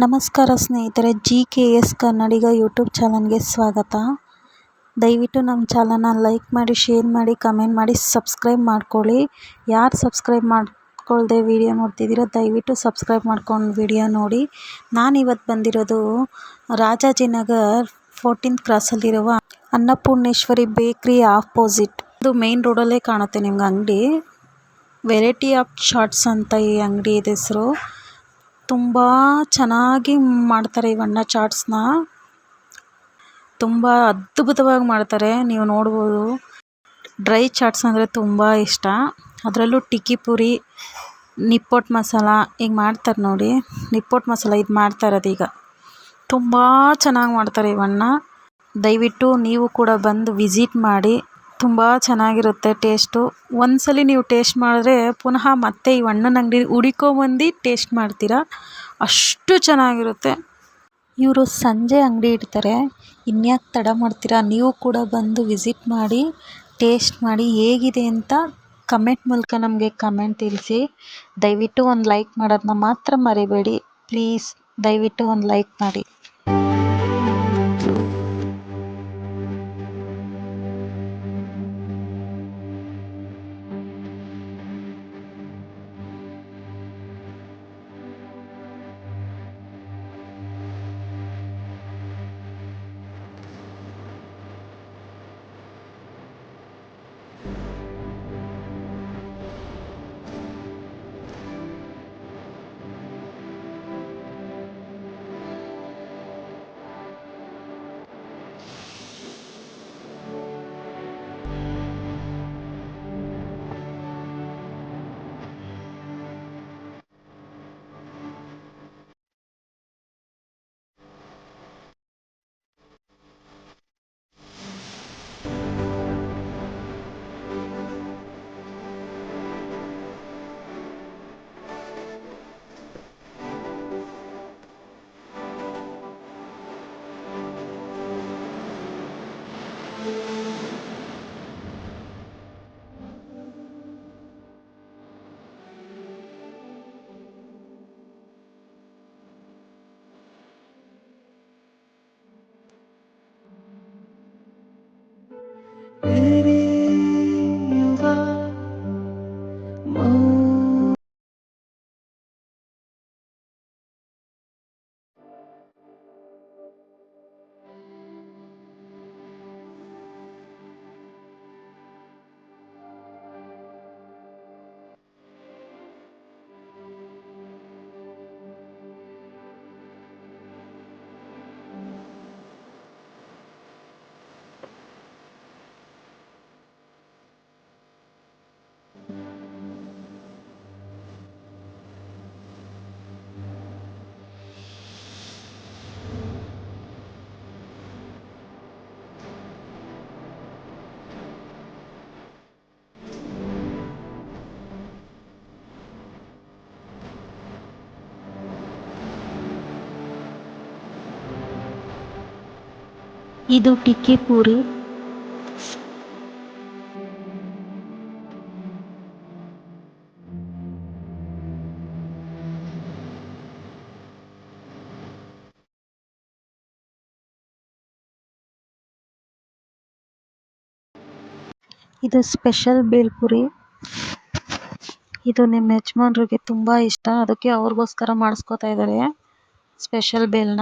ನಮಸ್ಕಾರ ಸ್ನೇಹಿತರೆ, GKS ಕನ್ನಡಿಗ YouTube ಚಾನಲ್ಗೆ ಸ್ವಾಗತ. ದಯವಿಟ್ಟು ನಮ್ಮ ಚಾನಲ್ನ ಲೈಕ್ ಮಾಡಿ, ಶೇರ್ ಮಾಡಿ, ಕಮೆಂಟ್ ಮಾಡಿ, ಸಬ್ಸ್ಕ್ರೈಬ್ ಮಾಡ್ಕೊಳ್ಳಿ. ಯಾರು ಸಬ್ಸ್ಕ್ರೈಬ್ ಮಾಡ್ಕೊಳ್ದೆ ವಿಡಿಯೋ ನೋಡ್ತಿದ್ದೀರೋ ದಯವಿಟ್ಟು ಸಬ್ಸ್ಕ್ರೈಬ್ ಮಾಡ್ಕೊಂಡು ವಿಡಿಯೋ ನೋಡಿ. ನಾನಿವತ್ತು ಬಂದಿರೋದು ರಾಜಾಜಿನಗರ್ 14th ಕ್ರಾಸಲ್ಲಿರುವ ಅನ್ನಪೂರ್ಣೇಶ್ವರಿ ಬೇಕ್ರಿ ಆಪೋಸಿಟ್. ಇದು ಮೇನ್ ರೋಡಲ್ಲೇ ಕಾಣುತ್ತೆ ನಿಮ್ಗೆ ಅಂಗಡಿ. ವೆರೈಟಿ ಆಫ್ ಚಾಟ್ಸ್ ಅಂತ ಈ ಅಂಗಡಿ ಇದೆ ಹೆಸರು. ತುಂಬ ಚೆನ್ನಾಗಿ ಮಾಡ್ತಾರೆ ಇವನ್ನ ಚಾಟ್ಸ್ನ. ತುಂಬ ಅದ್ಭುತವಾಗಿ ಮಾಡ್ತಾರೆ, ನೀವು ನೋಡ್ಬೋದು. ಡ್ರೈ ಚಾಟ್ಸ್ ಅಂದರೆ ತುಂಬ ಇಷ್ಟ. ಅದರಲ್ಲೂ ಟಿಕ್ಕಿ ಪುರಿ, ನಿಪ್ಪಟ್ಟು ಮಸಾಲ ಹಿಂಗೆ ಮಾಡ್ತಾರೆ ನೋಡಿ. ನಿಪ್ಪಟ್ಟು ಮಸಾಲ ಇದು ಮಾಡ್ತಾ ಇರೋದು ಈಗ. ತುಂಬ ಚೆನ್ನಾಗಿ ಮಾಡ್ತಾರೆ ಇವನ್ನ. ದಯವಿಟ್ಟು ನೀವು ಕೂಡ ಬಂದು ವಿಸಿಟ್ ಮಾಡಿ. ತುಂಬ ಚೆನ್ನಾಗಿರುತ್ತೆ ಟೇಸ್ಟು. ಒಂದ್ಸಲಿ ನೀವು ಟೇಸ್ಟ್ ಮಾಡಿದ್ರೆ ಪುನಃ ಮತ್ತೆ ಈ ಅಣ್ಣನ ಅಂಗಡಿ ಹುಡ್ಕೊಂಬಂದು ಟೇಸ್ಟ್ ಮಾಡ್ತೀರಾ, ಅಷ್ಟು ಚೆನ್ನಾಗಿರುತ್ತೆ. ಇವರು ಸಂಜೆ ಅಂಗಡಿ ಇಡ್ತಾರೆ. ಇನ್ಯಾಕೆ ತಡ ಮಾಡ್ತೀರಾ, ನೀವು ಕೂಡ ಬಂದು ವಿಸಿಟ್ ಮಾಡಿ, ಟೇಸ್ಟ್ ಮಾಡಿ, ಹೇಗಿದೆ ಅಂತ ಕಮೆಂಟ್ ಮೂಲಕ ನಮಗೆ ಕಮೆಂಟ್ ತಿಳಿಸಿ. ದಯವಿಟ್ಟು ಒಂದು ಲೈಕ್ ಮಾಡೋದನ್ನ ಮಾತ್ರ ಮರಿಬೇಡಿ ಪ್ಲೀಸ್. ದಯವಿಟ್ಟು ಒಂದು ಲೈಕ್ ಮಾಡಿ. ಇದು ಟಿಕ್ಕಿ ಪೂರಿ. ಇದು ಸ್ಪೆಷಲ್ ಬೇಲ್ಪುರಿ. ಇದು ನಿಮ್ಮ ಯಜಮಾನ್ರಿಗೆ ತುಂಬ ಇಷ್ಟ, ಅದಕ್ಕೆ ಅವ್ರಿಗೋಸ್ಕರ ಮಾಡಿಸ್ಕೊತಾ ಇದ್ದಾರೆ ಸ್ಪೆಷಲ್ ಬೇಲ್ನ.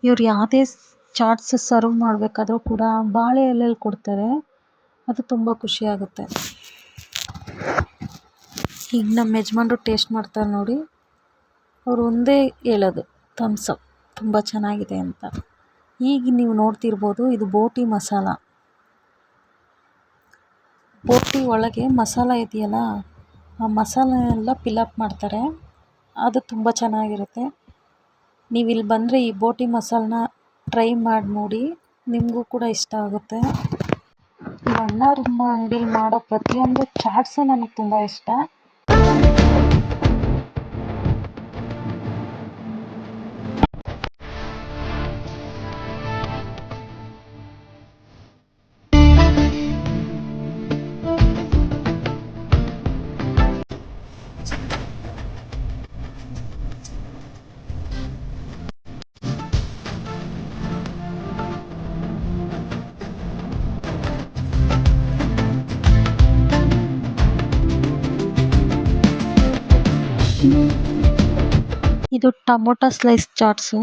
ಇವ್ರು ಯಾವುದೇ ಚಾಟ್ಸ್ ಸರ್ವ್ ಮಾಡಬೇಕಾದ್ರೂ ಕೂಡ ಬಾಳೆ ಎಲೆಯಲ್ಲಿ ಕೊಡ್ತಾರೆ, ಅದು ತುಂಬ ಖುಷಿಯಾಗುತ್ತೆ. ಈಗ ನಮ್ಮ ಯಜಮಾನ್ರು ಟೇಸ್ಟ್ ಮಾಡ್ತಾರೆ ನೋಡಿ, ಅವರು ಒಂದೇ ಹೇಳೋದು ಥಮ್ಸ್ ಅಪ್ ತುಂಬ ಚೆನ್ನಾಗಿದೆ ಅಂತ. ಈಗ ನೀವು ನೋಡ್ತಿರ್ಬೋದು, ಇದು ಬೋಟಿ ಮಸಾಲ. ಬೋಟಿ ಒಳಗೆ ಮಸಾಲ ಇದೆಯಲ್ಲ, ಆ ಮಸಾಲ ಎಲ್ಲ ಫಿಲಪ್ ಮಾಡ್ತಾರೆ, ಅದು ತುಂಬ ಚೆನ್ನಾಗಿರುತ್ತೆ. ನೀವು ಇಲ್ಲಿ ಬಂದರೆ ಈ ಬೋಟಿ ಮಸಾಲನ ಟ್ರೈ ಮಾಡಿ ನೋಡಿ, ನಿಮಗೂ ಕೂಡ ಇಷ್ಟ ಆಗುತ್ತೆ. ಈ ಅಣ್ಣಾವ್ರಮ್ಮ ಅಂಗಡಿಲಿ ಮಾಡೋ ಪ್ರತಿಯೊಂದು ಚಾಟ್ಸು ನನಗೆ ತುಂಬ ಇಷ್ಟ. ಇದು ಟೊಮೊಟೊ ಸ್ಲೈಸ್ ಚಾಟ್ಸು.